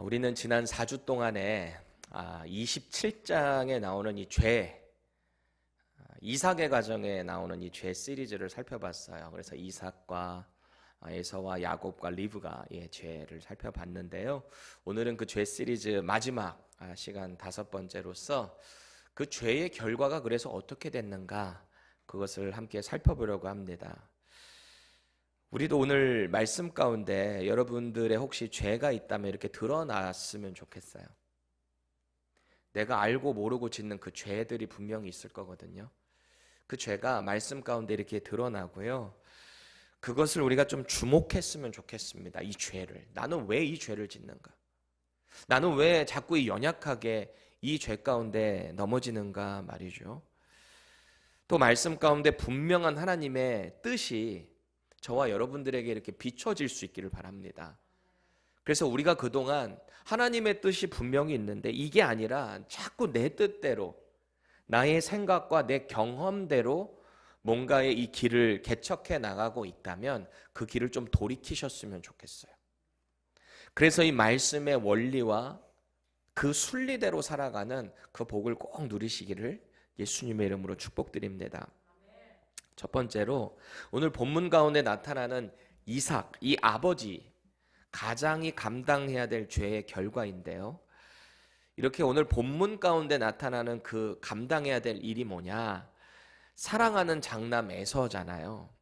우리는 지난 4주 동안에 27장에 나오는 이 죄, 이삭의 가정에 나오는 이 죄 시리즈를 살펴봤어요. 그래서 이삭과 에서와 야곱과 리브가의 죄를 살펴봤는데요. 오늘은 그 죄 시리즈 마지막 시간 5번째로서 그 죄의 결과가 그래서 어떻게 됐는가, 그것을 함께 살펴보려고 합니다. 우리도 오늘 말씀 가운데 여러분들의 혹시 죄가 있다면 이렇게 드러났으면 좋겠어요. 내가 알고 모르고 짓는 그 죄들이 분명히 있을 거거든요. 그 죄가 말씀 가운데 이렇게 드러나고요. 그것을 우리가 좀 주목했으면 좋겠습니다. 이 죄를. 나는 왜 이 죄를 짓는가? 나는 왜 자꾸 이 연약하게 이 죄 가운데 넘어지는가 말이죠. 또 말씀 가운데 분명한 하나님의 뜻이 저와 여러분들에게 이렇게 비춰질 수 있기를 바랍니다. 그래서 우리가 그동안 하나님의 뜻이 분명히 있는데 이게 아니라 자꾸 내 뜻대로, 나의 생각과 내 경험대로 뭔가의 이 길을 개척해 나가고 있다면 그 길을 좀 돌이키셨으면 좋겠어요. 그래서 이 말씀의 원리와 그 순리대로 살아가는 그 복을 꼭 누리시기를 예수님의 이름으로 축복드립니다. 첫 번째로 오늘 본문 가운데 나타나는 이삭, 이 아버지, 가장이 감당해야 될 죄의 결과인데요. 이렇게 오늘 본문 가운데 나타나는 그 감당해야 될 일이 뭐냐? 사랑하는 장남 에서잖아요.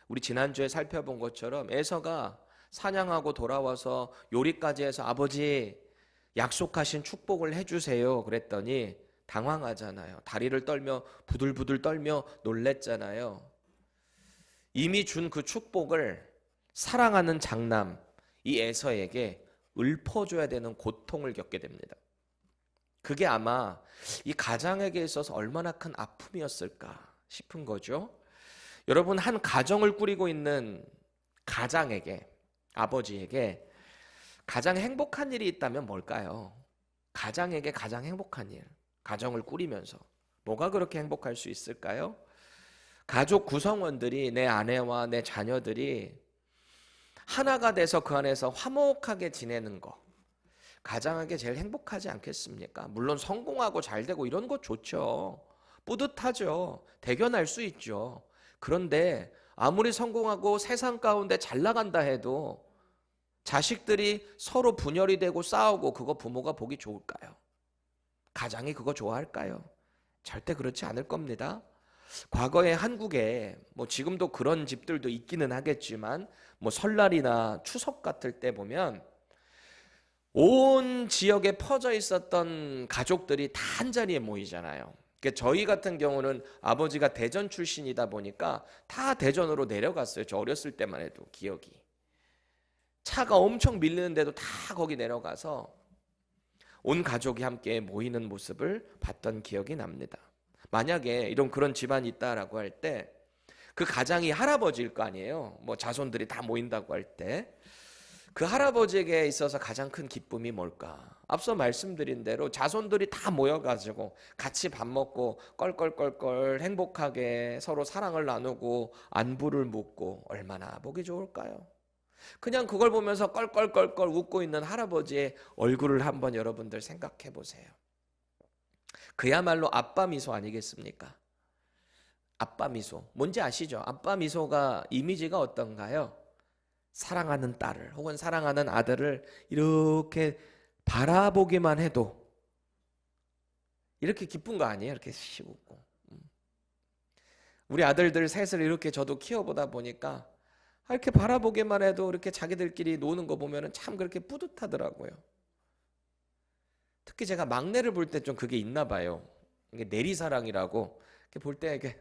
우리 지난주에 살펴본 것처럼 에서가 사냥하고 돌아와서 요리까지 해서 아버지 약속하신 축복을 해주세요 그랬더니 당황하잖아요. 다리를 떨며 부들부들 떨며 놀랬잖아요. 이미 준 그 축복을 사랑하는 장남 이 에서에게 읊어줘야 되는 고통을 겪게 됩니다. 그게 아마 이 가장에게 있어서 얼마나 큰 아픔이었을까 싶은 거죠. 여러분, 한 가정을 꾸리고 있는 가장에게, 아버지에게 가장 행복한 일이 있다면 뭘까요? 가장에게 가장 행복한 일, 가정을 꾸리면서 뭐가 그렇게 행복할 수 있을까요? 가족 구성원들이, 내 아내와 내 자녀들이 하나가 돼서 그 안에서 화목하게 지내는 거, 가장에게 제일 행복하지 않겠습니까? 물론 성공하고 잘 되고 이런 거 좋죠. 뿌듯하죠. 대견할 수 있죠. 그런데 아무리 성공하고 세상 가운데 잘 나간다 해도 자식들이 서로 분열이 되고 싸우고 그거 부모가 보기 좋을까요? 가장이 그거 좋아할까요? 절대 그렇지 않을 겁니다. 과거에 한국에 지금도 그런 집들도 있기는 하겠지만 설날이나 추석 같을 때 보면 온 지역에 퍼져 있었던 가족들이 다 한자리에 모이잖아요. 그러니까 저희 같은 경우는 아버지가 대전 출신이다 보니까 다 대전으로 내려갔어요. 저 어렸을 때만 해도 기억이. 차가 엄청 밀리는데도 다 거기 내려가서 온 가족이 함께 모이는 모습을 봤던 기억이 납니다. 만약에 이런 그런 집안이 있다라고 할 때 그 가장이 할아버지일 거 아니에요. 자손들이 다 모인다고 할 때 그 할아버지에게 있어서 가장 큰 기쁨이 뭘까? 앞서 말씀드린 대로 자손들이 다 모여가지고 같이 밥 먹고 껄껄껄껄 행복하게 서로 사랑을 나누고 안부를 묻고 얼마나 보기 좋을까요? 그냥 그걸 보면서 껄껄껄껄 웃고 있는 할아버지의 얼굴을 한번 여러분들 생각해 보세요. 그야말로 아빠 미소 아니겠습니까? 아빠 미소. 뭔지 아시죠? 아빠 미소가 이미지가 어떤가요? 사랑하는 딸을 혹은 사랑하는 아들을 이렇게 바라보기만 해도 이렇게 기쁜 거 아니에요? 이렇게 씩 웃고. 우리 아들들 셋을 이렇게 저도 키워보다 보니까 이렇게 바라보기만 해도 이렇게 자기들끼리 노는 거 보면 참 그렇게 뿌듯하더라고요. 특히 제가 막내를 볼 때 좀 그게 있나 봐요. 이게 내리사랑이라고 이렇게 볼 때 이렇게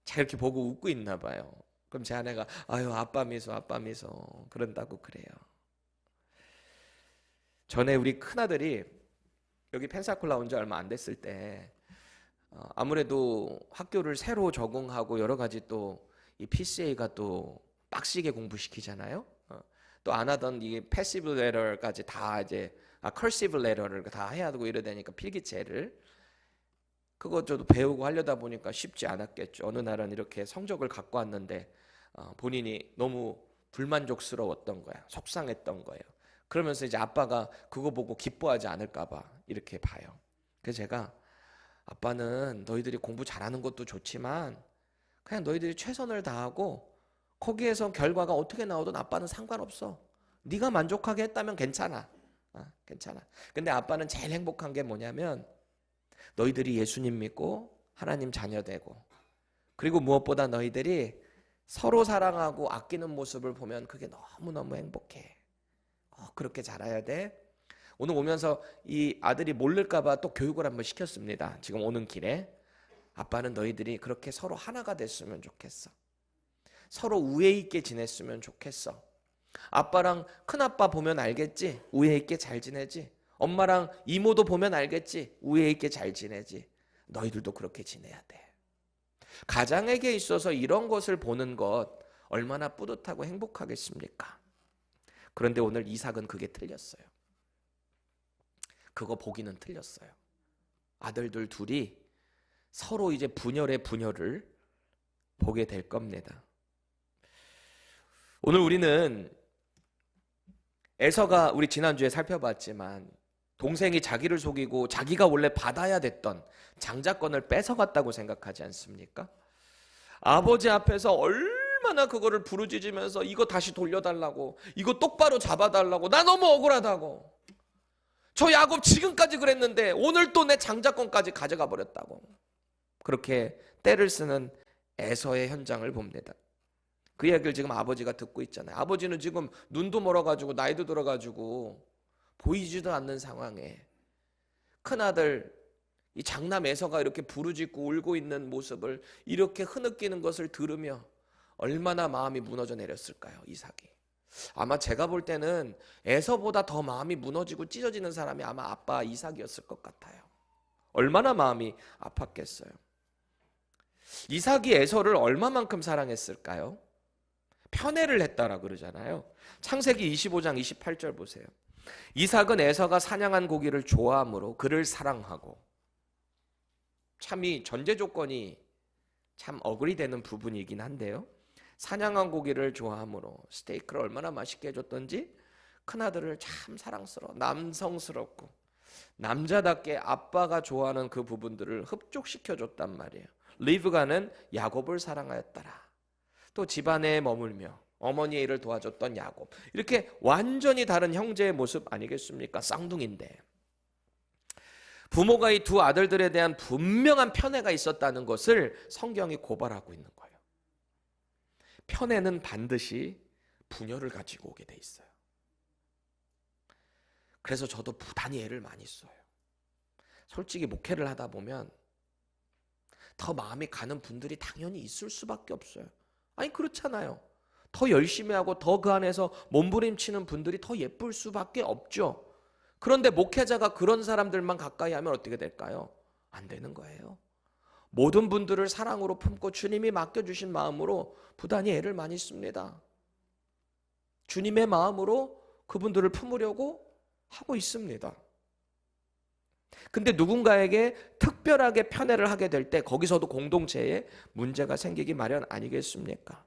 잘 이렇게 보고 웃고 있나 봐요. 그럼 제 아내가 아유 아빠 미소 아빠 미소 그런다고 그래요. 전에 우리 큰아들이 여기 펜사콜라 온 지 얼마 안 됐을 때 아무래도 학교를 새로 적응하고 여러 가지 또 이 PCA가 또 빡시게 공부시키잖아요. 또 안 하던 이 패시브 레터까지 다 이제 커시브 레터를 다 해야 되고 이러다니까 필기체를 그거 저도 배우고 하려다 보니까 쉽지 않았겠죠. 어느 날은 이렇게 성적을 갖고 왔는데 본인이 너무 불만족스러웠던 거야. 속상했던 거예요. 그러면서 이제 아빠가 그거 보고 기뻐하지 않을까 봐 이렇게 봐요. 그래서 제가 아빠는 너희들이 공부 잘하는 것도 좋지만 그냥 너희들이 최선을 다하고 거기에서 결과가 어떻게 나오든 아빠는 상관없어. 네가 만족하게 했다면 괜찮아. 괜찮아. 근데 아빠는 제일 행복한 게 뭐냐면 너희들이 예수님 믿고 하나님 자녀 되고 그리고 무엇보다 너희들이 서로 사랑하고 아끼는 모습을 보면 그게 너무너무 행복해. 그렇게 자라야 돼. 오늘 오면서 이 아들이 모를까 봐 또 교육을 한번 시켰습니다. 지금 오는 길에. 아빠는 너희들이 그렇게 서로 하나가 됐으면 좋겠어. 서로 우애 있게 지냈으면 좋겠어. 아빠랑 큰아빠 보면 알겠지? 우애 있게 잘 지내지? 엄마랑 이모도 보면 알겠지? 우애 있게 잘 지내지? 너희들도 그렇게 지내야 돼. 가장에게 있어서 이런 것을 보는 것 얼마나 뿌듯하고 행복하겠습니까? 그런데 오늘 이삭은 그게 틀렸어요. 그거 보기는 틀렸어요. 아들들 둘이 서로 이제 분열의 분열을 보게 될 겁니다. 오늘 우리는 에서가 우리 지난주에 살펴봤지만 동생이 자기를 속이고 자기가 원래 받아야 됐던 장자권을 뺏어갔다고 생각하지 않습니까? 아버지 앞에서 얼마나 그거를 부르짖으면서 이거 다시 돌려달라고, 이거 똑바로 잡아달라고, 나 너무 억울하다고, 저 야곱 지금까지 그랬는데 오늘 또 내 장자권까지 가져가 버렸다고, 그렇게 때를 쓰는 에서의 현장을 봅니다. 그 이야기를 지금 아버지가 듣고 있잖아요. 아버지는 지금 눈도 멀어가지고 나이도 들어가지고 보이지도 않는 상황에 큰아들 이 장남 에서가 이렇게 부르짖고 울고 있는 모습을, 이렇게 흐느끼는 것을 들으며 얼마나 마음이 무너져 내렸을까요, 이삭이. 아마 제가 볼 때는 에서보다 더 마음이 무너지고 찢어지는 사람이 아마 아빠 이삭이었을 것 같아요. 얼마나 마음이 아팠겠어요. 이삭이 에서를 얼마만큼 사랑했을까요? 편애를 했다라고 그러잖아요. 창세기 25장 28절 보세요. 이삭은 에서가 사냥한 고기를 좋아하므로 그를 사랑하고, 참 이 전제 조건이 참 어글이 되는 부분이긴 한데요. 사냥한 고기를 좋아하므로, 스테이크를 얼마나 맛있게 해줬던지 큰아들을 참 사랑스러워, 남성스럽고 남자답게 아빠가 좋아하는 그 부분들을 흡족시켜줬단 말이에요. 리브가는 야곱을 사랑하였더라. 또 집안에 머물며 어머니의 일을 도와줬던 야곱. 이렇게 완전히 다른 형제의 모습 아니겠습니까? 쌍둥이인데. 부모가 이 두 아들들에 대한 분명한 편애가 있었다는 것을 성경이 고발하고 있는 거예요. 편애는 반드시 분열을 가지고 오게 돼 있어요. 그래서 저도 부단히 애를 많이 써요. 솔직히 목회를 하다 보면 더 마음이 가는 분들이 당연히 있을 수밖에 없어요. 아니 그렇잖아요. 더 열심히 하고 더 그 안에서 몸부림치는 분들이 더 예쁠 수밖에 없죠. 그런데 목회자가 그런 사람들만 가까이 하면 어떻게 될까요? 안 되는 거예요. 모든 분들을 사랑으로 품고 주님이 맡겨주신 마음으로 부단히 애를 많이 씁니다. 주님의 마음으로 그분들을 품으려고 하고 있습니다. 근데 누군가에게 특별하게 편애를 하게 될 때 거기서도 공동체에 문제가 생기기 마련 아니겠습니까?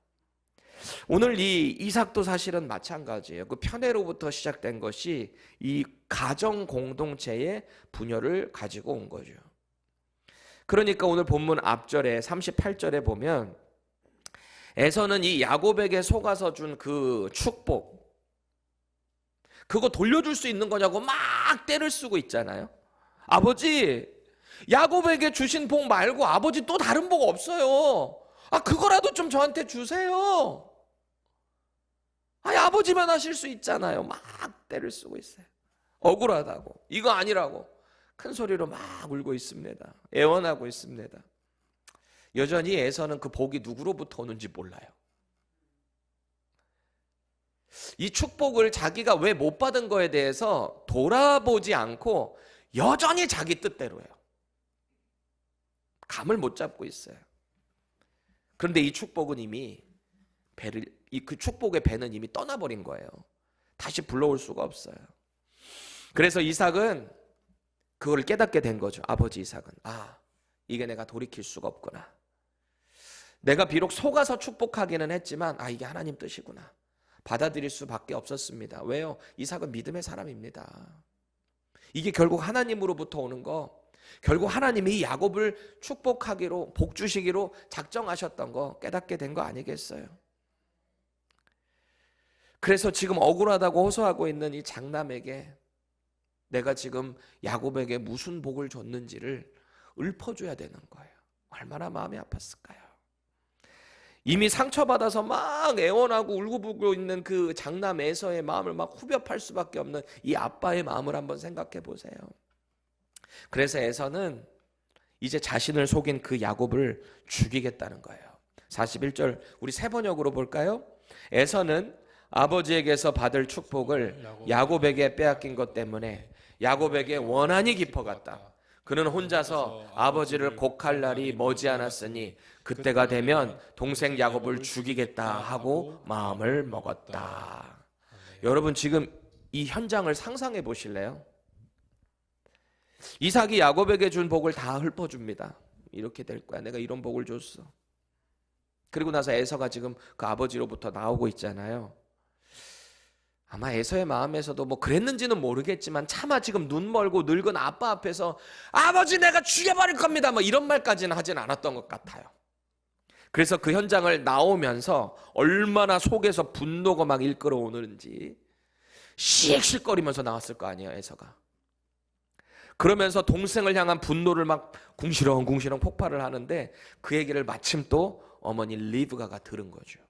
오늘 이 이삭도 사실은 마찬가지예요. 그 편애로부터 시작된 것이 이 가정 공동체의 분열을 가지고 온 거죠. 그러니까 오늘 본문 앞절에 38절에 보면 에서는 이 야곱에게 속아서 준 그 축복, 그거 돌려줄 수 있는 거냐고 막 떼를 쓰고 있잖아요. 아버지, 야곱에게 주신 복 말고 아버지 또 다른 복 없어요. 그거라도 좀 저한테 주세요. 아버지만 하실 수 있잖아요. 막 떼를 쓰고 있어요. 억울하다고, 이거 아니라고 큰 소리로 막 울고 있습니다. 애원하고 있습니다. 여전히 에서는 그 복이 누구로부터 오는지 몰라요. 이 축복을 자기가 왜 못 받은 거에 대해서 돌아보지 않고 여전히 자기 뜻대로 해요. 감을 못 잡고 있어요. 그런데 이 축복은 이미 그 축복의 배는 이미 떠나버린 거예요. 다시 불러올 수가 없어요. 그래서 이삭은 그걸 깨닫게 된 거죠. 아버지 이삭은 이게 내가 돌이킬 수가 없구나. 내가 비록 속아서 축복하기는 했지만 이게 하나님 뜻이구나. 받아들일 수밖에 없었습니다. 왜요? 이삭은 믿음의 사람입니다. 이게 결국 하나님으로부터 오는 거, 결국 하나님이 야곱을 축복하기로, 복 주시기로 작정하셨던 거 깨닫게 된 거 아니겠어요? 그래서 지금 억울하다고 호소하고 있는 이 장남에게 내가 지금 야곱에게 무슨 복을 줬는지를 읊어줘야 되는 거예요. 얼마나 마음이 아팠을까요? 이미 상처받아서 막 애원하고 울고불고 있는 그 장남 에서의 마음을 막 후벼 팔 수밖에 없는 이 아빠의 마음을 한번 생각해 보세요. 그래서 에서는 이제 자신을 속인 그 야곱을 죽이겠다는 거예요. 41절 우리 세 번역으로 볼까요? 에서는 아버지에게서 받을 축복을 야곱에게 빼앗긴 것 때문에 야곱에게 원한이 깊어갔다. 그는 혼자서 아버지를 곡할 날이 머지않았으니 그때가 되면 동생 야곱을 죽이겠다 하고 마음을 먹었다. 여러분 지금 이 현장을 상상해 보실래요? 이삭이 야곱에게 준 복을 다 읊어줍니다. 이렇게 될 거야. 내가 이런 복을 줬어. 그리고 나서 에서가 지금 그 아버지로부터 나오고 있잖아요. 아마 에서의 마음에서도 뭐 그랬는지는 모르겠지만 차마 지금 눈 멀고 늙은 아빠 앞에서 아버지 내가 죽여버릴 겁니다 뭐 이런 말까지는 하진 않았던 것 같아요. 그래서 그 현장을 나오면서 얼마나 속에서 분노가 막 일끓어오는지 씩씩거리면서 나왔을 거 아니에요, 에서가. 그러면서 동생을 향한 분노를 막 궁시렁궁시렁 폭발을 하는데 그 얘기를 마침 또 어머니 리브가가 들은 거죠.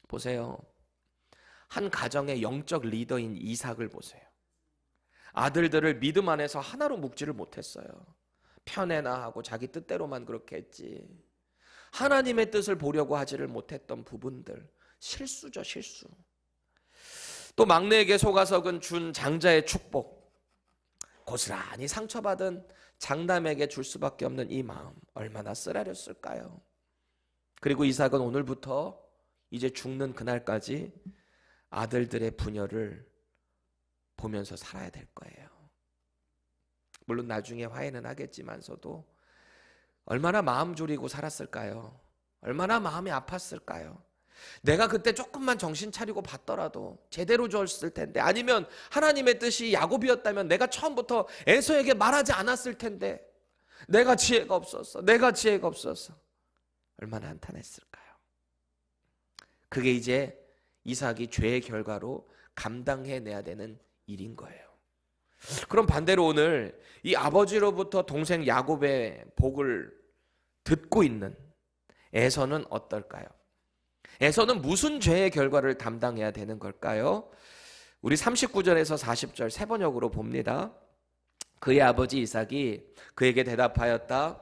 보세요. 한 가정의 영적 리더인 이삭을 보세요. 아들들을 믿음 안에서 하나로 묶지를 못했어요. 편애나 하고 자기 뜻대로만 그렇게 했지. 하나님의 뜻을 보려고 하지를 못했던 부분들. 실수죠, 실수. 또 막내에게 속아서 준 장자의 축복. 고스란히 상처받은 장남에게 줄 수밖에 없는 이 마음. 얼마나 쓰라렸을까요? 그리고 이삭은 오늘부터 이제 죽는 그날까지 아들들의 분열을 보면서 살아야 될 거예요. 물론 나중에 화해는 하겠지만서도 얼마나 마음 졸이고 살았을까요? 얼마나 마음이 아팠을까요? 내가 그때 조금만 정신 차리고 봤더라도 제대로 줬을 텐데, 아니면 하나님의 뜻이 야곱이었다면 내가 처음부터 에서에게 말하지 않았을 텐데, 내가 지혜가 없었어. 얼마나 한탄했을까요? 그게 이제 이삭이 죄의 결과로 감당해내야 되는 일인 거예요. 그럼 반대로 오늘 이 아버지로부터 동생 야곱의 복을 듣고 있는 에서는 어떨까요? 에서는 무슨 죄의 결과를 담당해야 되는 걸까요? 우리 39절에서 40절 세 번역으로 봅니다. 그의 아버지 이삭이 그에게 대답하였다.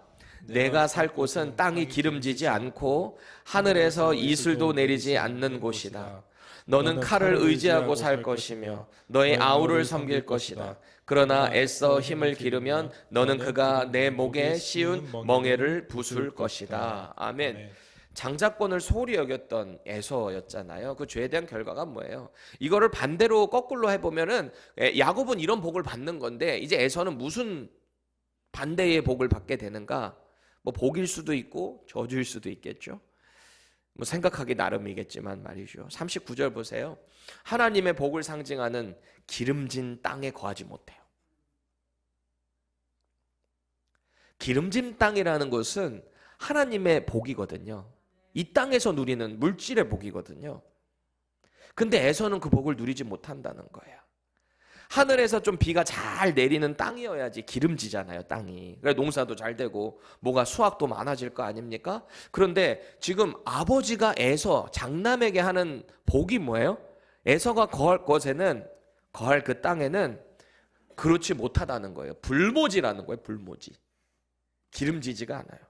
내가 살 곳은 땅이 기름지지 않고 하늘에서 이슬도 내리지 않는 곳이다. 너는 칼을 의지하고 살 것이며 너의 아우를 섬길 것이다. 그러나 애써 힘을 기르면 너는 그가 내 목에 씌운 멍에를 부술 것이다. 아멘. 장자권을 소홀히 여겼던 에서였잖아요. 그 죄에 대한 결과가 뭐예요? 이거를 반대로 거꾸로 해보면은 야곱은 이런 복을 받는 건데 이제 에서는 무슨 반대의 복을 받게 되는가? 뭐 복일 수도 있고 저주일 수도 있겠죠. 뭐 생각하기 나름이겠지만 말이죠. 39절 보세요. 하나님의 복을 상징하는 기름진 땅에 거하지 못해요. 기름진 땅이라는 것은 하나님의 복이거든요. 이 땅에서 누리는 물질의 복이거든요. 근데 에서는 그 복을 누리지 못한다는 거예요. 하늘에서 좀 비가 잘 내리는 땅이어야지 기름지잖아요, 땅이. 그래서 농사도 잘 되고 뭐가 수확도 많아질 거 아닙니까? 그런데 지금 아버지가 에서 장남에게 하는 복이 뭐예요? 에서가 거할 곳에는, 거할 그 땅에는 그렇지 못하다는 거예요. 불모지라는 거예요, 불모지. 기름지지가 않아요.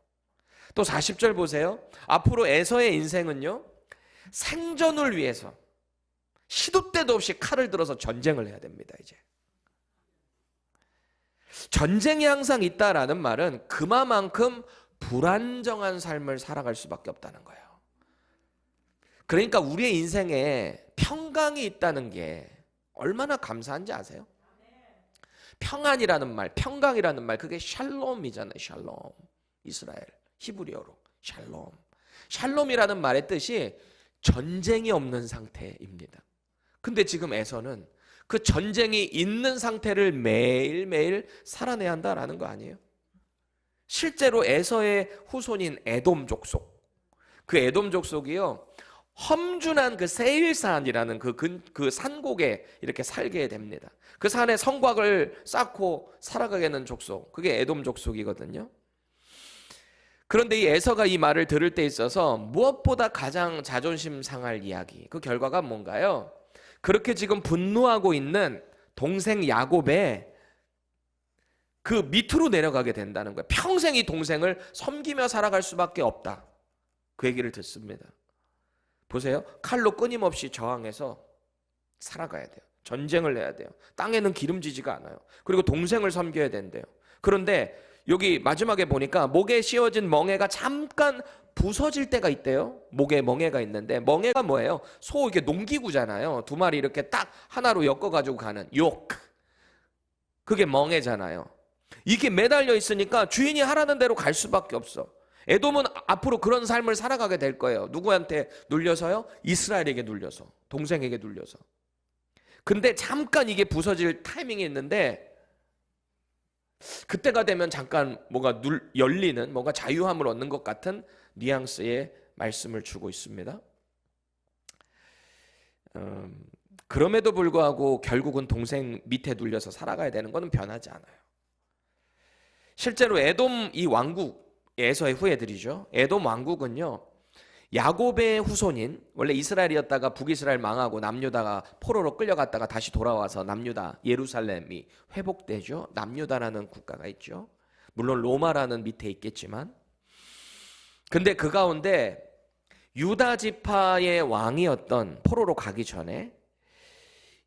또 40절 보세요. 앞으로 에서의 인생은요, 생존을 위해서 시도 때도 없이 칼을 들어서 전쟁을 해야 됩니다. 이제 전쟁이 항상 있다라는 말은 그만큼 불안정한 삶을 살아갈 수밖에 없다는 거예요. 그러니까 우리의 인생에 평강이 있다는 게 얼마나 감사한지 아세요? 평안이라는 말, 평강이라는 말, 그게 샬롬이잖아요. 샬롬. 이스라엘 히브리어로 샬롬. 샬롬이라는 말의 뜻이 전쟁이 없는 상태입니다. 근데 지금 에서는 그 전쟁이 있는 상태를 매일매일 살아내야 한다라는 거 아니에요? 실제로 에서의 후손인 에돔 족속, 그 에돔 족속이요, 험준한 그 세일산이라는 그 산곡에 이렇게 살게 됩니다. 그 산에 성곽을 쌓고 살아가게 되는 족속, 그게 에돔 족속이거든요. 그런데 이 에서가 이 말을 들을 때 있어서 무엇보다 가장 자존심 상할 이야기, 그 결과가 뭔가요? 그렇게 지금 분노하고 있는 동생 야곱의 그 밑으로 내려가게 된다는 거예요. 평생 이 동생을 섬기며 살아갈 수밖에 없다. 그 얘기를 듣습니다. 보세요. 칼로 끊임없이 저항해서 살아가야 돼요. 전쟁을 해야 돼요. 땅에는 기름지지가 않아요. 그리고 동생을 섬겨야 된대요. 그런데 여기 마지막에 보니까 목에 씌워진 멍에가 잠깐 부서질 때가 있대요. 목에 멍에가 있는데, 멍에가 뭐예요? 소 이게 농기구잖아요. 두 마리 이렇게 딱 하나로 엮어가지고 가는 욕. 그게 멍에잖아요. 이게 매달려 있으니까 주인이 하라는 대로 갈 수밖에 없어. 에돔은 앞으로 그런 삶을 살아가게 될 거예요. 누구한테 눌려서요? 이스라엘에게 눌려서, 동생에게 눌려서. 근데 잠깐 이게 부서질 타이밍이 있는데, 그때가 되면 잠깐 뭔가 열리는, 뭔가 자유함을 얻는 것 같은 뉘앙스의 말씀을 주고 있습니다. 그럼에도 불구하고 결국은 동생 밑에 눌려서 살아가야 되는 것은 변하지 않아요. 실제로 에돔 이 왕국, 에서의 후예들이죠. 에돔 왕국은요, 야곱의 후손인, 원래 이스라엘이었다가 북이스라엘 망하고 남유다가 포로로 끌려갔다가 다시 돌아와서 남유다, 예루살렘이 회복되죠. 남유다라는 국가가 있죠. 물론 로마라는 밑에 있겠지만, 근데 그 가운데 유다 지파의 왕이었던, 포로로 가기 전에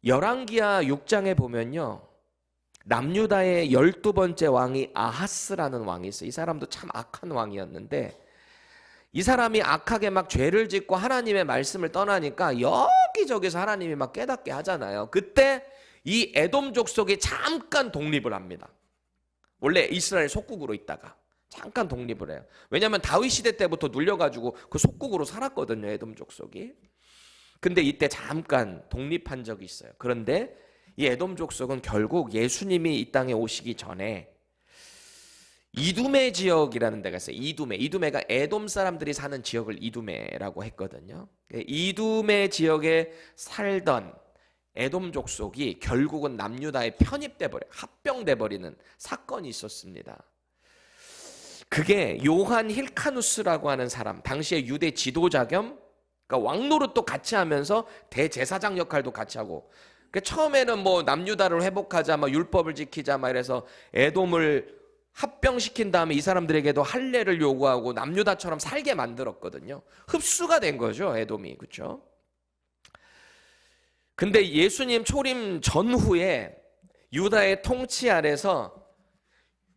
열왕기하 6장에 보면요, 남유다의 12번째 왕이 아하스라는 왕이 있어요. 이 사람도 참 악한 왕이었는데, 이 사람이 악하게 막 죄를 짓고 하나님의 말씀을 떠나니까 여기저기서 하나님이 막 깨닫게 하잖아요. 그때 이 에돔 족속이 잠깐 독립을 합니다. 원래 이스라엘 속국으로 있다가 잠깐 독립을 해요. 왜냐하면 다윗 시대 때부터 눌려가지고 그 속국으로 살았거든요, 에돔 족속이. 근데 이때 잠깐 독립한 적이 있어요. 그런데 이 에돔 족속은 결국 예수님이 이 땅에 오시기 전에 이두메 지역이라는 데가 있어요. 이두메가 에돔 사람들이 사는 지역을 이두메라고 했거든요. 이두메 지역에 살던 에돔 족속이 결국은 남유다에 편입돼 버려, 합병돼 버리는 사건이 있었습니다. 그게 요한 힐카누스라고 하는 사람, 당시에 유대 지도자 겸, 그러니까 왕노릇도 같이 하면서 대제사장 역할도 같이 하고, 그러니까 처음에는 뭐 남유다를 회복하자, 막 율법을 지키자, 막 이래서 에돔을 합병시킨 다음에 이 사람들에게도 할례를 요구하고 남유다처럼 살게 만들었거든요. 흡수가 된 거죠, 에돔이. 그렇죠? 근데 예수님 초림 전후에 유다의 통치 아래서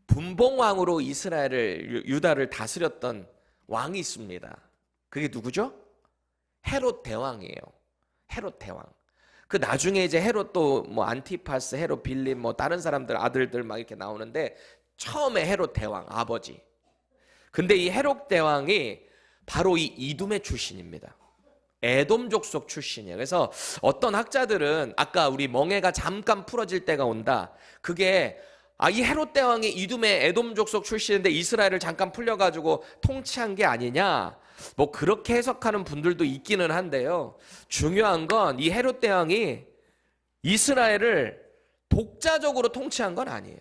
분봉왕으로 유다를 다스렸던 왕이 있습니다. 그게 누구죠? 헤롯 대왕이에요. 헤롯 대왕. 그 나중에 이제 헤롯도 뭐 안티파스, 헤롯 빌립, 뭐 다른 사람들 아들들 막 이렇게 나오는데, 처음에 헤롯 대왕 아버지. 근데 이 헤롯 대왕이 바로 이 이두메 출신입니다. 에돔 족속 출신이에요. 그래서 어떤 학자들은 아까 우리 멍에가 잠깐 풀어질 때가 온다, 그게 이 헤롯 대왕이 이두메 에돔 족속 출신인데 이스라엘을 잠깐 풀려가지고 통치한 게 아니냐, 뭐 그렇게 해석하는 분들도 있기는 한데요. 중요한 건 이 헤롯 대왕이 이스라엘을 독자적으로 통치한 건 아니에요.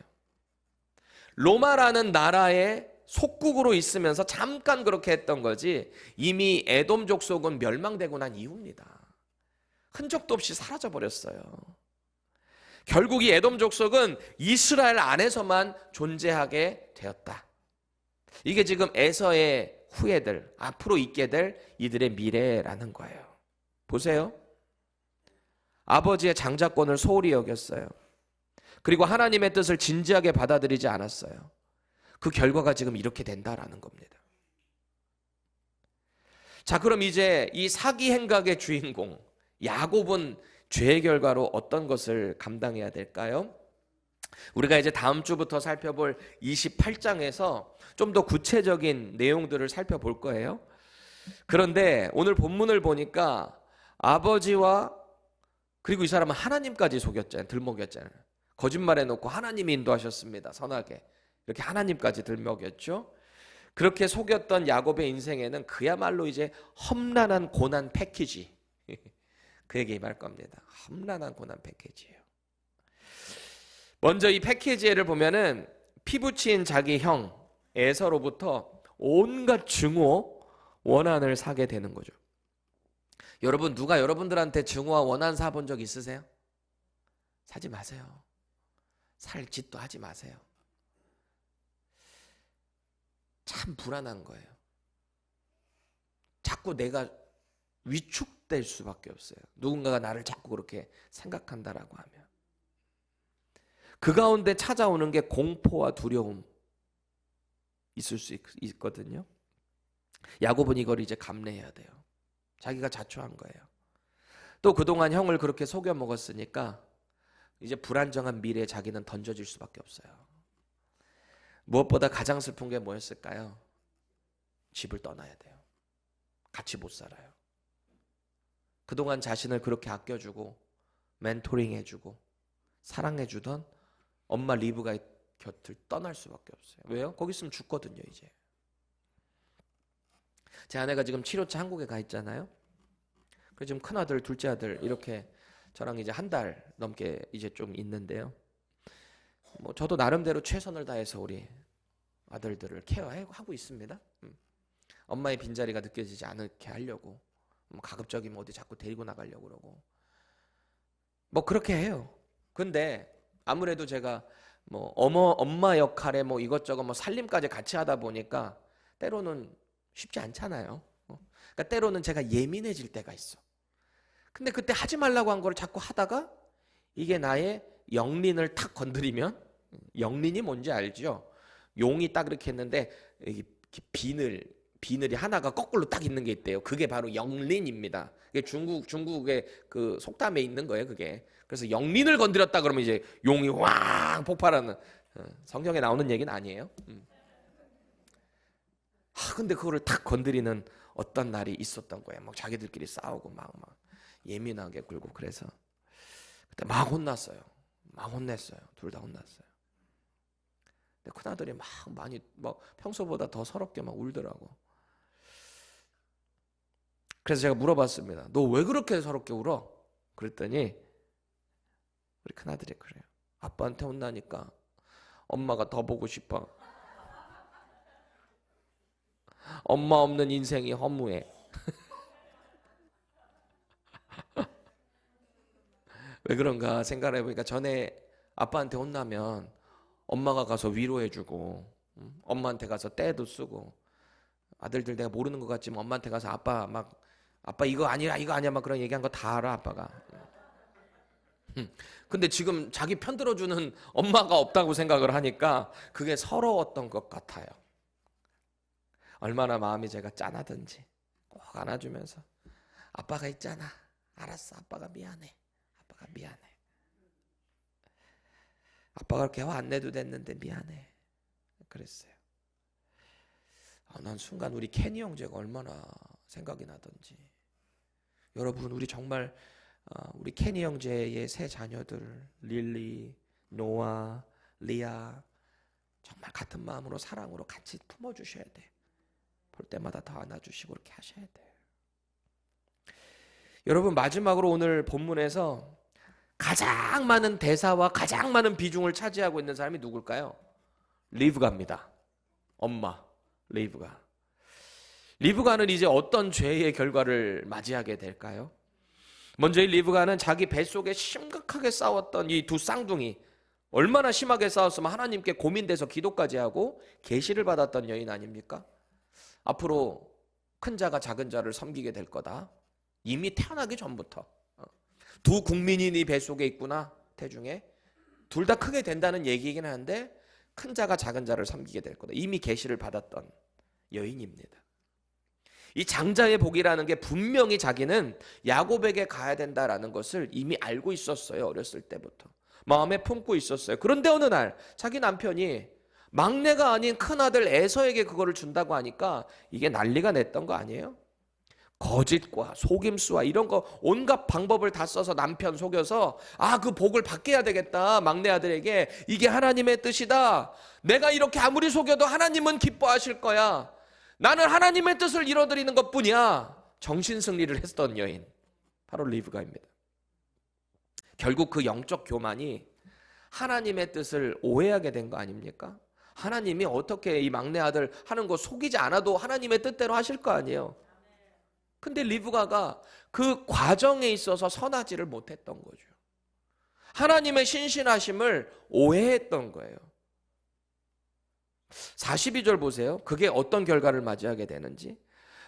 로마라는 나라의 속국으로 있으면서 잠깐 그렇게 했던 거지, 이미 에돔 족속은 멸망되고 난 이후입니다. 흔적도 없이 사라져 버렸어요. 결국 이 에돔 족속은 이스라엘 안에서만 존재하게 되었다. 이게 지금 에서의 후예들, 앞으로 있게 될 이들의 미래라는 거예요. 보세요. 아버지의 장자권을 소홀히 여겼어요. 그리고 하나님의 뜻을 진지하게 받아들이지 않았어요. 그 결과가 지금 이렇게 된다라는 겁니다. 자, 그럼 이제 이 사기 행각의 주인공 야곱은 죄의 결과로 어떤 것을 감당해야 될까요? 우리가 이제 다음 주부터 살펴볼 28장에서 좀 더 구체적인 내용들을 살펴볼 거예요. 그런데 오늘 본문을 보니까 아버지와 그리고 이 사람은 하나님까지 속였잖아요. 들먹였잖아요. 거짓말해놓고 하나님이 인도하셨습니다. 선하게. 이렇게 하나님까지 들먹였죠. 그렇게 속였던 야곱의 인생에는 그야말로 이제 험난한 고난 패키지. 그에게 임할 겁니다. 험난한 고난 패키지예요. 먼저 이 패키지를 보면은 피부치인 자기 형 에서로부터 온갖 증오, 원한을 사게 되는 거죠. 여러분, 누가 여러분들한테 증오와 원한 사본 적 있으세요? 사지 마세요. 살 짓도 하지 마세요. 참 불안한 거예요. 자꾸 내가 위축될 수밖에 없어요. 누군가가 나를 자꾸 그렇게 생각한다라고 하면. 그 가운데 찾아오는 게 공포와 두려움 있을 수 있거든요. 야곱은 이걸 이제 감내해야 돼요. 자기가 자초한 거예요. 또 그동안 형을 그렇게 속여 먹었으니까 이제 불안정한 미래에 자기는 던져질 수밖에 없어요. 무엇보다 가장 슬픈 게 뭐였을까요? 집을 떠나야 돼요. 같이 못 살아요. 그동안 자신을 그렇게 아껴주고 멘토링 해주고 사랑해주던 엄마 리브가의 곁을 떠날 수밖에 없어요. 왜요? 거기 있으면 죽거든요. 이제 제 아내가 지금 치료차 한국에 가 있잖아요. 그래서 지금 큰아들 둘째 아들 이렇게 저랑 이제 한 달 넘게 이제 좀 있는데요. 뭐 저도 나름대로 최선을 다해서 우리 아들들을 케어하고 있습니다. 엄마의 빈자리가 느껴지지 않게 하려고 가급적이면 어디 자꾸 데리고 나가려고 그러고 뭐 그렇게 해요. 근데 아무래도 제가 뭐 엄마 역할에 뭐 이것저것 뭐 살림까지 같이 하다 보니까 때로는 쉽지 않잖아요. 그러니까 때로는 제가 예민해질 때가 있어. 근데 그때 하지 말라고 한 걸 자꾸 하다가 이게 나의 영린을 탁 건드리면, 영린이 뭔지 알죠? 용이 딱 이렇게 했는데 비늘이 하나가 거꾸로 딱 있는 게 있대요. 그게 바로 영린입니다. 그게 중국의 그 속담에 있는 거예요. 그게. 그래서 영린을 건드렸다 그러면 이제 용이 왕 폭발하는, 성경에 나오는 얘기는 아니에요. 근데 그거를 탁 건드리는 어떤 날이 있었던 거예요. 막 자기들끼리 싸우고 막 예민하게 굴고 그래서 그때 막 혼났어요. 막 혼냈어요. 둘 다 혼났어요. 근데 큰아들이 막 많이 평소보다 더 서럽게 막 울더라고. 그래서 제가 물어봤습니다. 너 왜 그렇게 서럽게 울어? 그랬더니 우리 큰아들이 그래요. 아빠한테 혼나니까 엄마가 더 보고 싶어. 엄마 없는 인생이 허무해. 왜 그런가 생각을 해보니까 전에 아빠한테 혼나면 엄마가 가서 위로해주고 엄마한테 가서 떼도 쓰고 아들들 내가 모르는 것 같지만 엄마한테 가서 아빠 이거 아니야 막 그런 얘기한 거 다 알아 아빠가. 근데 지금 자기 편 들어주는 엄마가 없다고 생각을 하니까 그게 서러웠던 것 같아요. 얼마나 마음이 제가 짠하든지 꼭 안아주면서 아빠가 있잖아. 알았어. 아빠가 미안해. 아빠가 미안해. 아빠가 그렇게 화 안 내도 됐는데 미안해. 그랬어요. 난 순간 우리 케니 형제가 얼마나 생각이 나던지. 여러분 우리 정말 우리 케니 형제의 세 자녀들 릴리, 노아, 리아 정말 같은 마음으로 사랑으로 같이 품어주셔야 돼. 볼 때마다 더 안아주시고 그렇게 하셔야 돼요. 여러분 마지막으로 오늘 본문에서 가장 많은 대사와 가장 많은 비중을 차지하고 있는 사람이 누굴까요? 리브가입니다. 엄마 리브가. 리브가는 이제 어떤 죄의 결과를 맞이하게 될까요? 먼저 이 리브가는 자기 뱃속에 심각하게 싸웠던 이 두 쌍둥이, 얼마나 심하게 싸웠으면 하나님께 고민돼서 기도까지 하고 계시를 받았던 여인 아닙니까? 앞으로 큰 자가 작은 자를 섬기게 될 거다. 이미 태어나기 전부터 두 국민이 네 뱃속에 있구나. 태중에 둘 다 크게 된다는 얘기이긴 한데 큰 자가 작은 자를 섬기게 될 거다. 이미 계시를 받았던 여인입니다. 이 장자의 복이라는 게 분명히 자기는 야곱에게 가야 된다라는 것을 이미 알고 있었어요. 어렸을 때부터 마음에 품고 있었어요. 그런데 어느 날 자기 남편이 막내가 아닌 큰아들 에서에게 그거를 준다고 하니까 이게 난리가 냈던 거 아니에요? 거짓과 속임수와 이런 거 온갖 방법을 다 써서 남편 속여서 그 복을 받게 해야 되겠다. 막내 아들에게 이게 하나님의 뜻이다. 내가 이렇게 아무리 속여도 하나님은 기뻐하실 거야. 나는 하나님의 뜻을 이뤄드리는 것뿐이야. 정신승리를 했던 여인 바로 리브가입니다. 결국 그 영적 교만이 하나님의 뜻을 오해하게 된 거 아닙니까? 하나님이 어떻게 이 막내 아들 하는 거 속이지 않아도 하나님의 뜻대로 하실 거 아니에요. 근데 리브가가 그 과정에 있어서 선하지를 못했던 거죠. 하나님의 신실하심을 오해했던 거예요. 42절 보세요. 그게 어떤 결과를 맞이하게 되는지.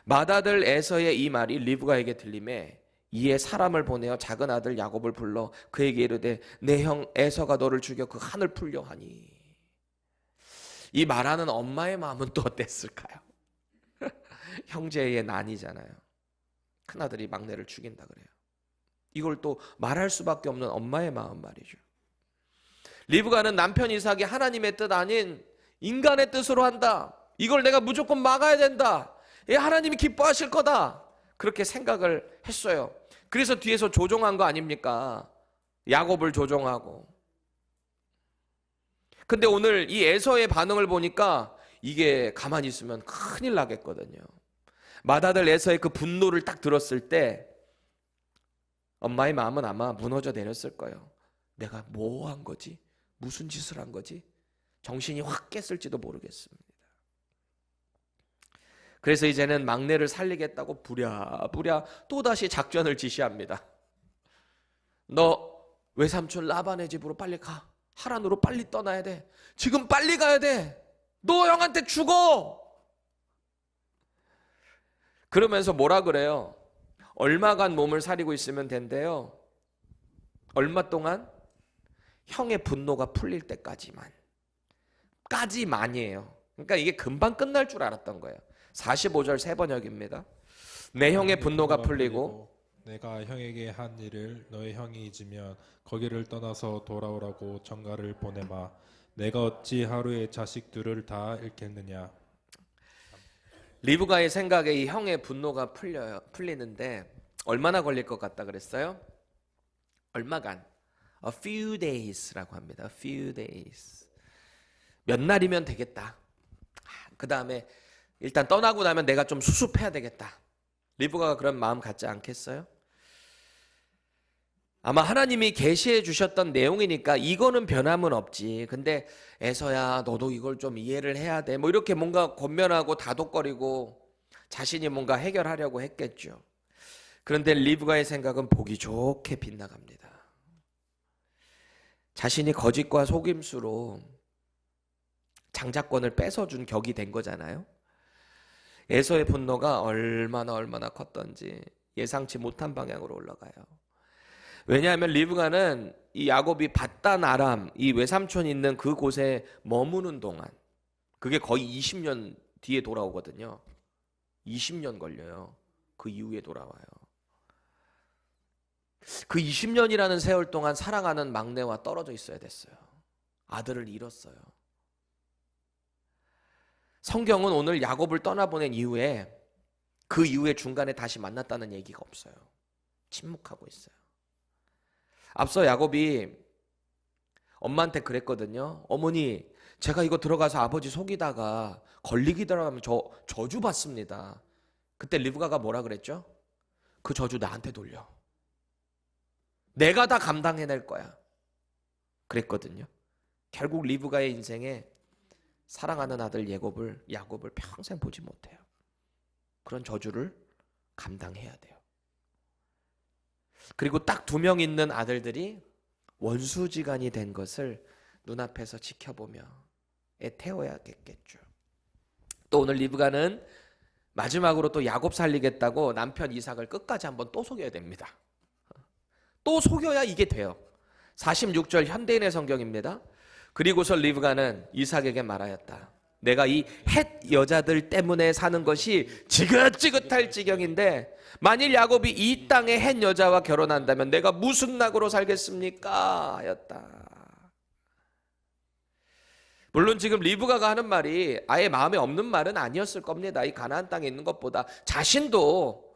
맏아들 에서의 이 말이 리브가에게 들림에 이에 사람을 보내어 작은 아들 야곱을 불러 그에게 이르되 내 형 에서가 너를 죽여 그 한을 풀려 하니. 이 말하는 엄마의 마음은 또 어땠을까요? 형제의 난이잖아요. 큰아들이 막내를 죽인다 그래요. 이걸 또 말할 수밖에 없는 엄마의 마음 말이죠. 리브가는 남편 이삭이 하나님의 뜻 아닌 인간의 뜻으로 한다. 이걸 내가 무조건 막아야 된다. 하나님이 기뻐하실 거다. 그렇게 생각을 했어요. 그래서 뒤에서 조종한 거 아닙니까? 야곱을 조종하고. 근데 오늘 이 에서의 반응을 보니까 이게 가만히 있으면 큰일 나겠거든요. 맏아들 에서의 그 분노를 딱 들었을 때 엄마의 마음은 아마 무너져 내렸을 거예요. 내가 뭐 한 거지? 무슨 짓을 한 거지? 정신이 확 깼을지도 모르겠습니다. 그래서 이제는 막내를 살리겠다고 부랴부랴 또다시 작전을 지시합니다. 너 외삼촌 라반의 집으로 빨리 가. 하란으로 빨리 떠나야 돼. 지금 빨리 가야 돼. 너 형한테 죽어. 그러면서 뭐라 그래요? 얼마간 몸을 사리고 있으면 된대요. 얼마 동안? 형의 분노가 풀릴 때까지만. 까지만이에요. 그러니까 이게 금방 끝날 줄 알았던 거예요. 45절 세 번역입니다. 내 형의 분노가 풀리고 내가 형에게 한 일을 너의 형이 잊으면 거기를 떠나서 돌아오라고 전가를 보내마. 내가 어찌 하루에 자식들을 다 잃겠느냐. 리브가의 생각에 이 형의 분노가 풀리는데 얼마나 걸릴 것 같다 그랬어요? 얼마간? A few days라고 합니다. A few days. 몇 날이면 되겠다. 그 다음에 일단 떠나고 나면 내가 좀 수습해야 되겠다. 리브가가 그런 마음 갖지 않겠어요? 아마 하나님이 계시해 주셨던 내용이니까 이거는 변함은 없지. 근데 에서야 너도 이걸 좀 이해를 해야 돼. 뭐 이렇게 뭔가 권면하고 다독거리고 자신이 뭔가 해결하려고 했겠죠. 그런데 리브가의 생각은 보기 좋게 빗나갑니다. 자신이 거짓과 속임수로 장자권을 뺏어준 격이 된 거잖아요. 에서의 분노가 얼마나 컸던지 예상치 못한 방향으로 올라가요. 왜냐하면 리브가는 이 야곱이 밧단 아람 이 외삼촌이 있는 그 곳에 머무는 동안 그게 거의 20년 뒤에 돌아오거든요. 20년 걸려요. 그 이후에 돌아와요. 그 20년이라는 세월 동안 사랑하는 막내와 떨어져 있어야 됐어요. 아들을 잃었어요. 성경은 오늘 야곱을 떠나보낸 이후에 그 이후에 중간에 다시 만났다는 얘기가 없어요. 침묵하고 있어요. 앞서 야곱이 엄마한테 그랬거든요. 어머니, 제가 이거 들어가서 아버지 속이다가 걸리기 들어가면 저 저주 받습니다. 그때 리브가가 뭐라 그랬죠? 그 저주 나한테 돌려. 내가 다 감당해낼 거야. 그랬거든요. 결국 리브가의 인생에 사랑하는 아들 야곱을 평생 보지 못해요. 그런 저주를 감당해야 돼요. 그리고 딱 2명 있는 아들들이 원수지간이 된 것을 눈앞에서 지켜보며 애태워야겠죠. 또 오늘 리브가는 마지막으로 또 야곱 살리겠다고 남편 이삭을 끝까지 한번 또 속여야 됩니다. 또 속여야 이게 돼요. 46절 현대인의 성경입니다. 그리고서 리브가는 이삭에게 말하였다. 내가 이 헷 여자들 때문에 사는 것이 지긋지긋할 지경인데 만일 야곱이 이 땅의 헷 여자와 결혼한다면 내가 무슨 낙으로 살겠습니까? 하였다. 물론 지금 리브가가 하는 말이 아예 마음에 없는 말은 아니었을 겁니다. 이 가나안 땅에 있는 것보다 자신도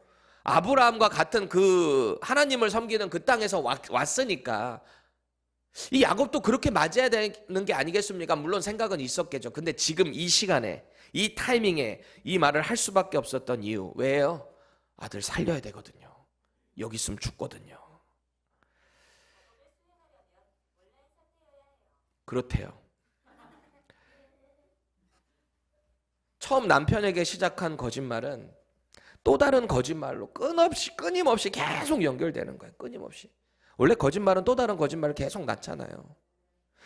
아브라함과 같은 그 하나님을 섬기는 그 땅에서 왔으니까 이 야곱도 그렇게 맞아야 되는 게 아니겠습니까? 물론 생각은 있었겠죠. 근데 지금 이 시간에, 이 타이밍에 이 말을 할 수밖에 없었던 이유, 왜요? 아들 살려야 되거든요. 여기 있으면 죽거든요. 그렇대요. 처음 남편에게 시작한 거짓말은 또 다른 거짓말로 끊임없이 계속 연결되는 거예요. 끊임없이. 원래 거짓말은 또 다른 거짓말을 계속 낳잖아요.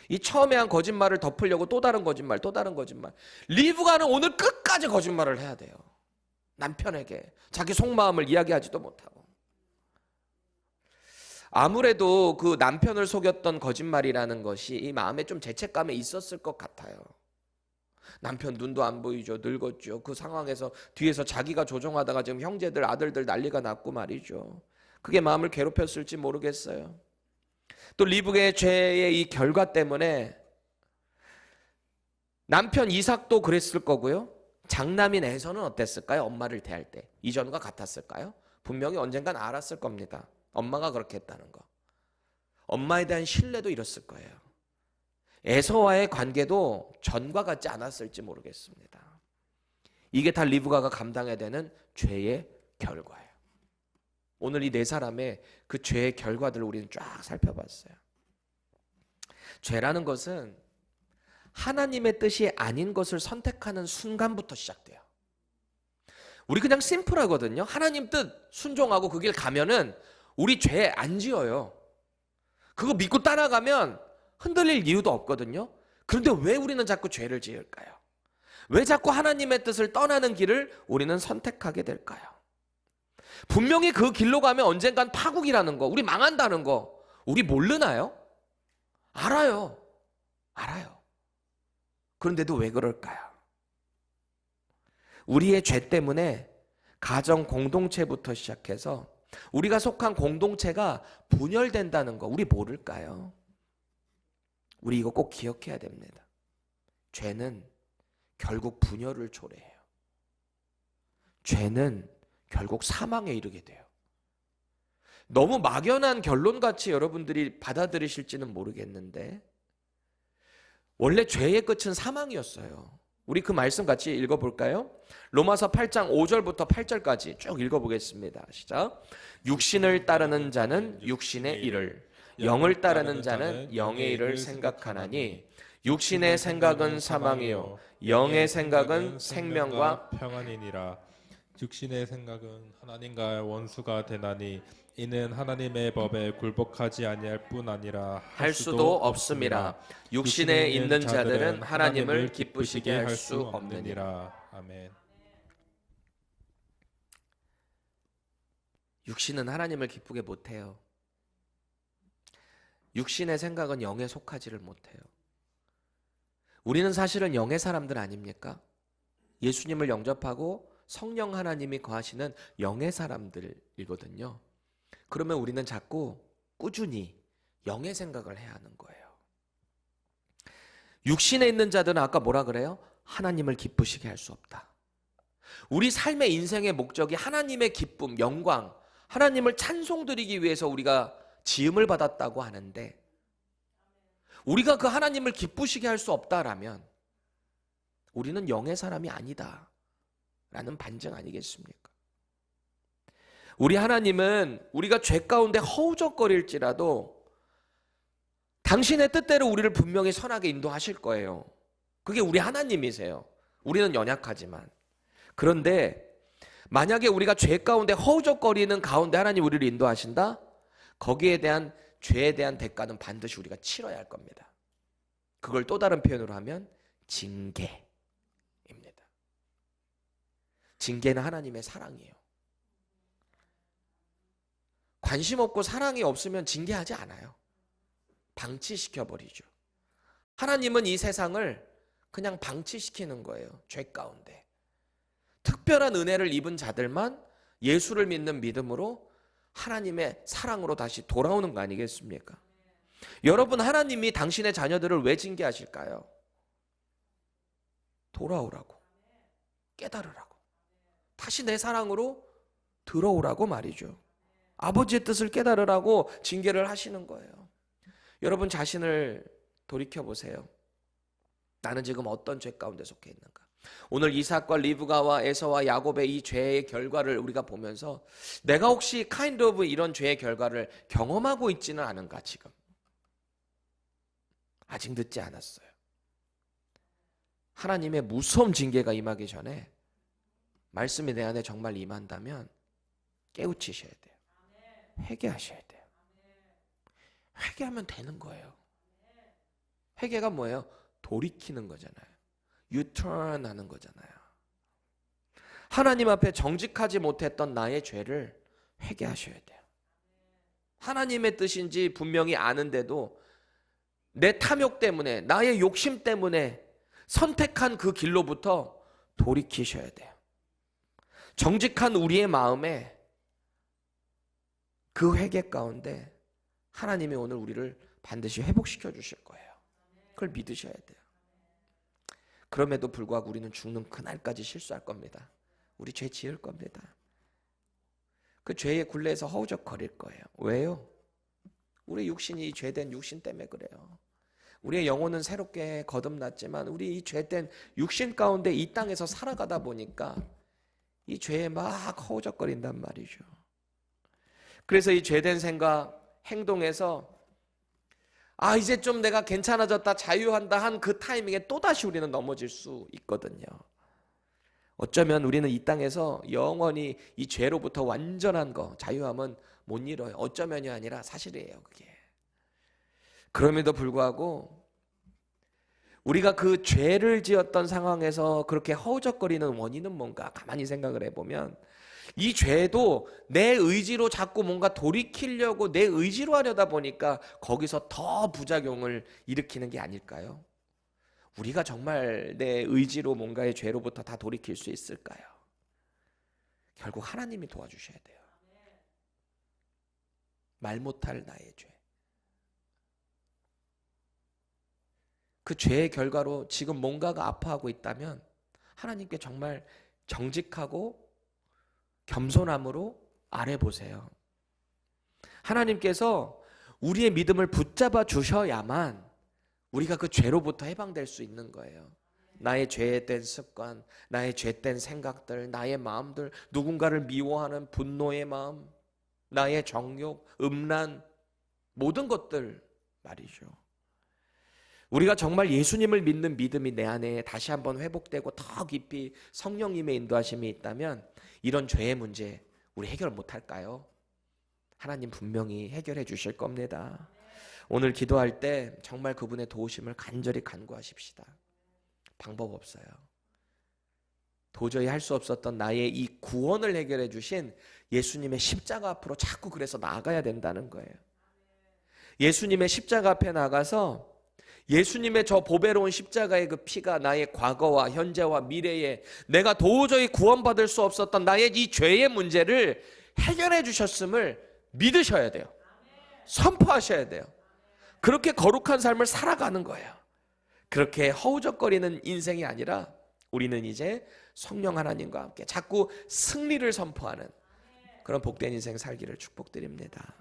이 처음에 한 거짓말을 덮으려고 또 다른 거짓말, 또 다른 거짓말. 리브가는 오늘 끝까지 거짓말을 해야 돼요. 남편에게 자기 속마음을 이야기하지도 못하고. 아무래도 그 남편을 속였던 거짓말이라는 것이 이 마음에 좀 죄책감에 있었을 것 같아요. 남편 눈도 안 보이죠. 늙었죠. 그 상황에서 뒤에서 자기가 조종하다가 지금 형제들, 아들들 난리가 났고 말이죠. 그게 마음을 괴롭혔을지 모르겠어요. 또 리브가의 죄의 이 결과 때문에 남편 이삭도 그랬을 거고요. 장남인 에서는 어땠을까요? 엄마를 대할 때 이전과 같았을까요? 분명히 언젠간 알았을 겁니다. 엄마가 그렇게 했다는 거. 엄마에 대한 신뢰도 잃었을 거예요. 에서와의 관계도 전과 같지 않았을지 모르겠습니다. 이게 다 리브가가 감당해야 되는 죄의 결과예요. 오늘 이 네 사람의 그 죄의 결과들을 우리는 쫙 살펴봤어요. 죄라는 것은 하나님의 뜻이 아닌 것을 선택하는 순간부터 시작돼요. 우리 그냥 심플하거든요. 하나님 뜻 순종하고 그 길 가면은 우리 죄 안 지어요. 그거 믿고 따라가면 흔들릴 이유도 없거든요. 그런데 왜 우리는 자꾸 죄를 지을까요? 왜 자꾸 하나님의 뜻을 떠나는 길을 우리는 선택하게 될까요? 분명히 그 길로 가면 언젠간 파국이라는 거, 우리 망한다는 거, 우리 모르나요? 알아요. 알아요. 그런데도 왜 그럴까요? 우리의 죄 때문에 가정 공동체부터 시작해서 우리가 속한 공동체가 분열된다는 거, 우리 모를까요? 우리 이거 꼭 기억해야 됩니다. 죄는 결국 분열을 초래해요. 죄는 결국 사망에 이르게 돼요. 너무 막연한 결론같이 여러분들이 받아들이실지는 모르겠는데 원래 죄의 끝은 사망이었어요. 우리 그 말씀 같이 읽어볼까요? 로마서 8장 5절부터 8절까지 쭉 읽어보겠습니다. 시작. 육신을 따르는 자는 육신의 일을, 영을 따르는 자는 영의 일을 생각하나니 육신의 생각은 사망이요 영의 생각은 생명과 평안이니라. 육신의 생각은 하나님과 원수가 되나니 이는 하나님의 법에 굴복하지 아니할 뿐 아니라 할 수도 없음이라. 육신에 있는 자들은 하나님을 기쁘시게 할 수 없느니라. 아멘. 육신은 하나님을 기쁘게 못해요. 육신의 생각은 영에 속하지를 못해요. 우리는 사실은 영의 사람들 아닙니까? 예수님을 영접하고 성령 하나님이 거하시는 영의 사람들이거든요. 그러면 우리는 자꾸 꾸준히 영의 생각을 해야 하는 거예요. 육신에 있는 자들은 아까 뭐라 그래요? 하나님을 기쁘시게 할 수 없다. 우리 삶의 인생의 목적이 하나님의 기쁨, 영광, 하나님을 찬송드리기 위해서 우리가 지음을 받았다고 하는데 우리가 그 하나님을 기쁘시게 할 수 없다라면 우리는 영의 사람이 아니다 라는 반증 아니겠습니까? 우리 하나님은 우리가 죄 가운데 허우적거릴지라도 당신의 뜻대로 우리를 분명히 선하게 인도하실 거예요. 그게 우리 하나님이세요. 우리는 연약하지만. 그런데 만약에 우리가 죄 가운데 허우적거리는 가운데 하나님 우리를 인도하신다? 거기에 대한 죄에 대한 대가는 반드시 우리가 치러야 할 겁니다. 그걸 또 다른 표현으로 하면 징계입니다. 징계는 하나님의 사랑이에요. 관심 없고 사랑이 없으면 징계하지 않아요. 방치시켜버리죠. 하나님은 이 세상을 그냥 방치시키는 거예요. 죄 가운데. 특별한 은혜를 입은 자들만 예수를 믿는 믿음으로 하나님의 사랑으로 다시 돌아오는 거 아니겠습니까? 여러분, 하나님이 당신의 자녀들을 왜 징계하실까요? 돌아오라고, 깨달으라고, 다시 내 사랑으로 들어오라고 말이죠. 아버지의 뜻을 깨달으라고 징계를 하시는 거예요. 여러분 자신을 돌이켜보세요. 나는 지금 어떤 죄 가운데 속해 있는가? 오늘 이삭과 리브가와 에서와 야곱의 이 죄의 결과를 우리가 보면서 내가 혹시 kind of 이런 죄의 결과를 경험하고 있지는 않은가 지금? 아직 늦지 않았어요. 하나님의 무서운 징계가 임하기 전에 말씀이 내 안에 정말 임한다면 깨우치셔야 돼요. 회개하셔야 돼요. 회개하면 되는 거예요. 회개가 뭐예요? 돌이키는 거잖아요. 유턴 하는 거잖아요. 하나님 앞에 정직하지 못했던 나의 죄를 회개하셔야 돼요. 하나님의 뜻인지 분명히 아는데도 내 탐욕 때문에, 나의 욕심 때문에 선택한 그 길로부터 돌이키셔야 돼요. 정직한 우리의 마음에 그 회개 가운데 하나님이 오늘 우리를 반드시 회복시켜 주실 거예요. 그걸 믿으셔야 돼요. 그럼에도 불구하고 우리는 죽는 그날까지 실수할 겁니다. 우리 죄 지을 겁니다. 그 죄의 굴레에서 허우적거릴 거예요. 왜요? 우리 육신이 죄된 육신 때문에 그래요. 우리의 영혼은 새롭게 거듭났지만 우리 이 죄된 육신 가운데 이 땅에서 살아가다 보니까 이 죄에 막 허우적거린단 말이죠. 그래서 이 죄된 생각, 행동에서 이제 좀 내가 괜찮아졌다, 자유한다 한 그 타이밍에 또다시 우리는 넘어질 수 있거든요. 어쩌면 우리는 이 땅에서 영원히 이 죄로부터 완전한 자유함은 못 이뤄요. 어쩌면이 아니라 사실이에요, 그게. 그럼에도 불구하고 우리가 그 죄를 지었던 상황에서 그렇게 허우적거리는 원인은 뭔가 가만히 생각을 해보면 이 죄도 내 의지로 자꾸 뭔가 돌이키려고 내 의지로 하려다 보니까 거기서 더 부작용을 일으키는 게 아닐까요? 우리가 정말 내 의지로 뭔가의 죄로부터 다 돌이킬 수 있을까요? 결국 하나님이 도와주셔야 돼요. 말 못할 나의 죄. 그 죄의 결과로 지금 뭔가가 아파하고 있다면 하나님께 정말 정직하고 겸손함으로 아뢰보세요. 하나님께서 우리의 믿음을 붙잡아 주셔야만 우리가 그 죄로부터 해방될 수 있는 거예요. 나의 죄된 습관, 나의 죄된 생각들, 나의 마음들, 누군가를 미워하는 분노의 마음, 나의 정욕, 음란, 모든 것들 말이죠. 우리가 정말 예수님을 믿는 믿음이 내 안에 다시 한번 회복되고 더 깊이 성령님의 인도하심이 있다면 이런 죄의 문제 우리 해결 못할까요? 하나님 분명히 해결해 주실 겁니다. 오늘 기도할 때 정말 그분의 도우심을 간절히 간구하십시다. 방법 없어요. 도저히 할 수 없었던 나의 이 구원을 해결해 주신 예수님의 십자가 앞으로 자꾸 그래서 나아가야 된다는 거예요. 예수님의 십자가 앞에 나가서 예수님의 저 보배로운 십자가의 그 피가 나의 과거와 현재와 미래에 내가 도저히 구원받을 수 없었던 나의 이 죄의 문제를 해결해 주셨음을 믿으셔야 돼요. 선포하셔야 돼요. 그렇게 거룩한 삶을 살아가는 거예요. 그렇게 허우적거리는 인생이 아니라 우리는 이제 성령 하나님과 함께 자꾸 승리를 선포하는 그런 복된 인생 살기를 축복드립니다.